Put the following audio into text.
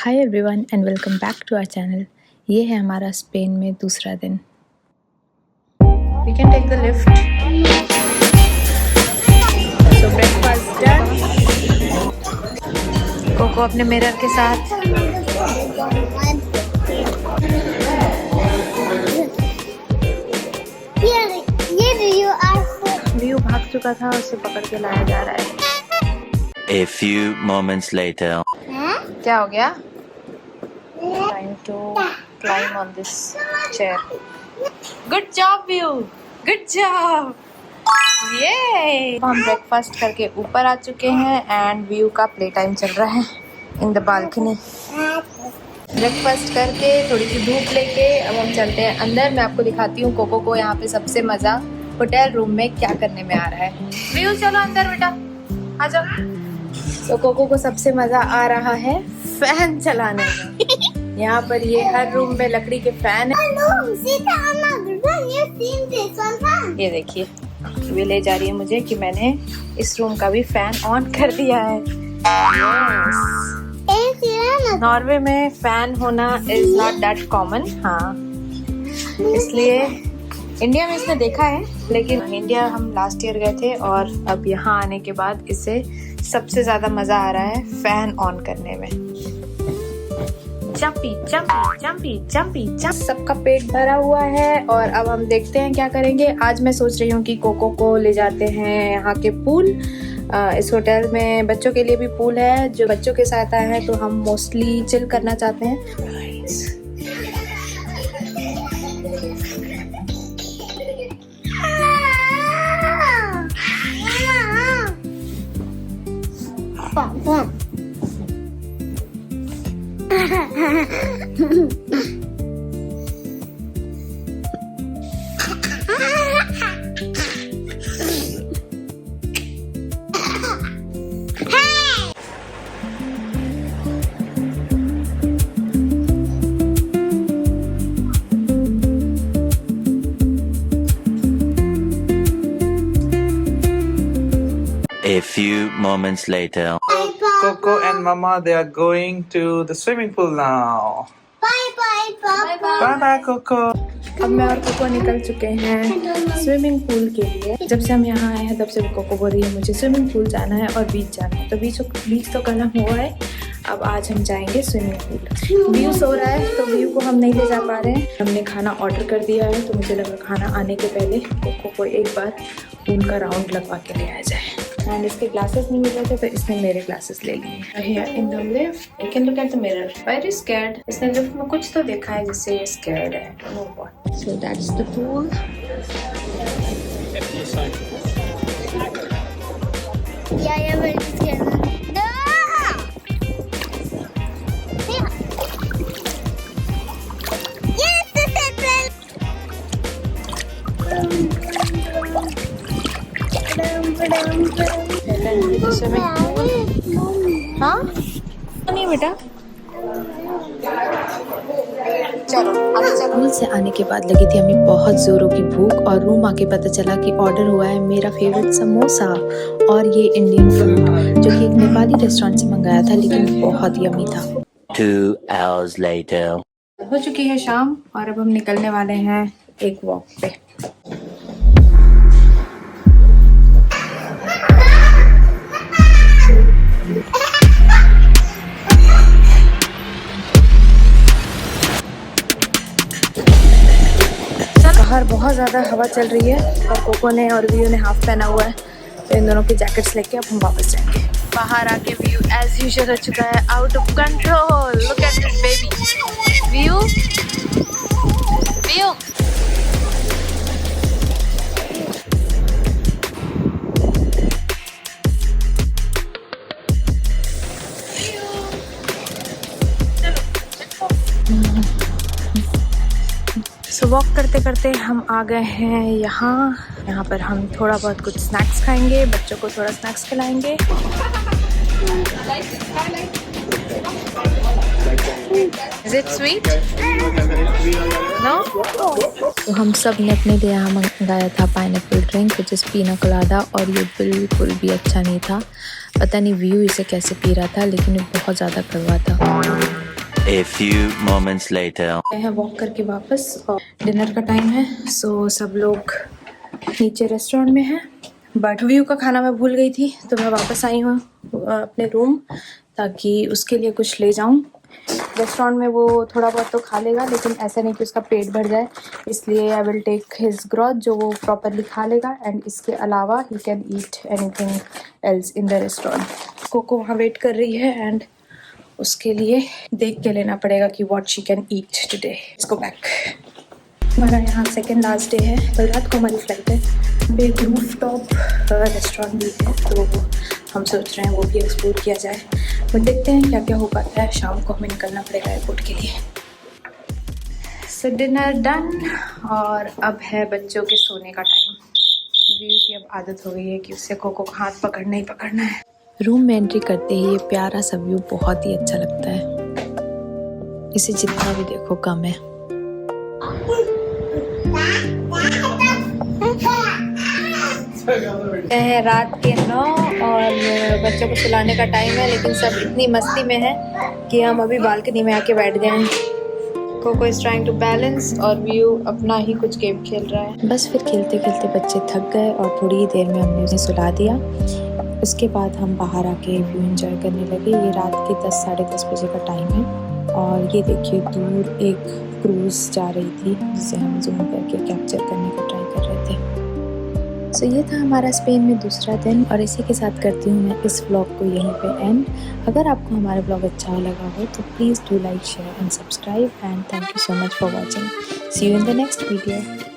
Hi everyone and welcome back to our channel. ये है हमारा स्पेन में दूसरा दिन। We can take the lift. So breakfast done. Coco अपने मिरर के साथ। व्यू भाग चुका था, उसे पकड़ के लाया जा रहा है। A few moments later. क्या हो गया? Trying to climb on this chair. Good job, View. Good job. Yay! हम ब्रेकफास्ट करके ऊपर आ चुके हैं एंड व्यू का प्ले टाइम चल रहा है इन द बालकनी। ब्रेकफास्ट करके थोड़ी सी धूप लेके अब हम चलते हैं अंदर। मैं आपको दिखाती हूँ कोको को यहाँ पे सबसे मज़ा होटल रूम में क्या करने में आ रहा है। व्यू चलो अंदर बेटा, आ जाओ। तो कोको को सबसे मज़ा आ रहा है फैन चलाने में। यहाँ पर ये हर रूम में लकड़ी के फैन है। ये देखिए, वे ले जा रही है मुझे कि मैंने इस रूम का भी फैन ऑन कर दिया है। नॉर्वे में फैन होना इज नॉट दैट कॉमन। हाँ, इसलिए इंडिया में इसने देखा है, लेकिन इंडिया हम लास्ट ईयर गए थे और अब यहाँ आने के बाद इसे सबसे ज़्यादा मज़ा आ रहा है फैन ऑन करने में। Jumpy jumpy jumpy jumpy jump. सबका पेट भरा हुआ है और अब हम देखते हैं क्या करेंगे। आज मैं सोच रही हूँ कि कोको को ले जाते हैं यहाँ के पूल। इस होटल में बच्चों के लिए भी पूल है। जो बच्चों के साथ आए हैं तो हम मोस्टली चिल करना चाहते हैं। A few moments later. Coco and Mama, they are going to the swimming pool now. Bye bye, Coco. अब मैं और कोको निकल चुके हैं स्विमिंग पूल के लिए। जब से हम यहाँ आए हैं तब से कोको बोल रही है मुझे स्विमिंग पूल जाना है और बीच जाना है। तो बीच तो कल हुआ है, अब आज हम जाएंगे स्विमिंग पूल। व्यू सो रहा है तो व्यू को हम नहीं ले जा पा रहे हैं। हमने खाना ऑर्डर कर दिया है तो मुझे लगा खाना आने के पहले कोको को एक बार उनका राउंड लगवा के ले आया जाए। एंड इसके ग्लासेस नहीं मिल रहे थे तो इसने मेरे ग्लासेस ले लिए। Here in the lift you can look at the mirror. Very scared. इसने लिफ्ट में कुछ तो देखा है जिससे ये स्कैर्ड है। Don't know what. So that's the pool. Yeah, very scared. हाँ नहीं बेटा, चलो स्कूल से आने के बाद लगी थी हमें बहुत जोरों की भूख और रूम आके पता चला कि ऑर्डर हुआ है मेरा फेवरेट समोसा और ये इंडियन फूड जो कि एक नेपाली रेस्टोरेंट से मंगाया था, लेकिन बहुत यम्मी था। 2 hours later. हो चुकी है शाम और अब हम निकलने वाले हैं एक वॉक पे। बाहर बहुत ज़्यादा हवा चल रही है और कोको ने और व्यू ने हाफ पहना हुआ है, तो इन दोनों की जैकेट्स लेके अब हम वापस जाएंगे। बाहर आके व्यू एज यूजुअल हो चुका है out of control. Look at this baby. View view so walk करते करते हम आ गए हैं यहाँ पर हम थोड़ा बहुत कुछ स्नैक्स खाएंगे, बच्चों को थोड़ा स्नैक्स खिलाएंगे। Is it sweet? No? तो हम सब ने अपने लिए यहाँ मंगाया था पाइनएप्पल ड्रिंक विच इज़ पीना कोलाडा और ये बिल्कुल भी अच्छा नहीं था। पता नहीं व्यू इसे कैसे पी रहा था, लेकिन ये बहुत ज़्यादा कड़वा था। A few moments later. हैं वॉक करके वापस और डिनर का टाइम है, सो सब लोग नीचे रेस्टोरेंट में हैं। बट व्यू का खाना मैं भूल गई थी, तो मैं वापस आई हूँ अपने रूम ताकि उसके लिए कुछ ले जाऊँ। रेस्टोरेंट में वो थोड़ा बहुत तो खा लेगा, लेकिन ऐसा नहीं कि उसका पेट भर जाए, इसलिए I will take his growth जो वो प्रॉपरली खा लेगा, एंड इसके अलावा he can eat anything else in the restaurant. Coco वहाँ वेट कर रही है एंड उसके लिए देख के लेना पड़ेगा कि what she can eat today. Let's go back. हमारा यहाँ सेकेंड लास्ट डे है, कल रात को हमारी फ्लाइट है। एक रूफ टॉप रेस्टोरेंट भी है, तो हम सोच रहे हैं वो भी एक्सप्लोर किया जाए, बट देखते हैं क्या क्या हो पाता है। शाम को हमें निकलना पड़ेगा एयरपोर्ट के लिए। सो डिनर डन और अब है बच्चों के सोने का टाइम। व्यू की अब आदत हो गई है कि उससे कोको का हाथ पकड़ना ही पकड़ना है। रूम में एंट्री करते ही ये प्यारा सा व्यू बहुत ही अच्छा लगता है, इसे जितना भी देखो कम है। रात के 9 और बच्चों को सुलाने का टाइम है, लेकिन सब इतनी मस्ती में है कि हम अभी बालकनी में आके बैठ गए हैं। Coco is trying to balance और व्यू अपना ही कुछ गेम खेल रहा है। बस फिर खेलते खेलते बच्चे थक गए और थोड़ी ही देर में हमने उन्हें सुला दिया। उसके बाद हम बाहर आके व्यू एंजॉय करने लगे। ये रात के 10 साढ़े 10 बजे का टाइम है और ये देखिए दूर एक क्रूज़ जा रही थी जिसे हम जूम करके कैप्चर करने का ट्राई कर रहे थे। सो ये था हमारा स्पेन में दूसरा दिन और इसी के साथ करती हूँ मैं इस व्लॉग को यहीं पे एंड। अगर आपको हमारा व्लॉग अच्छा लगा हो तो please do like share and subscribe and thank you so much for watching. See you in the next video.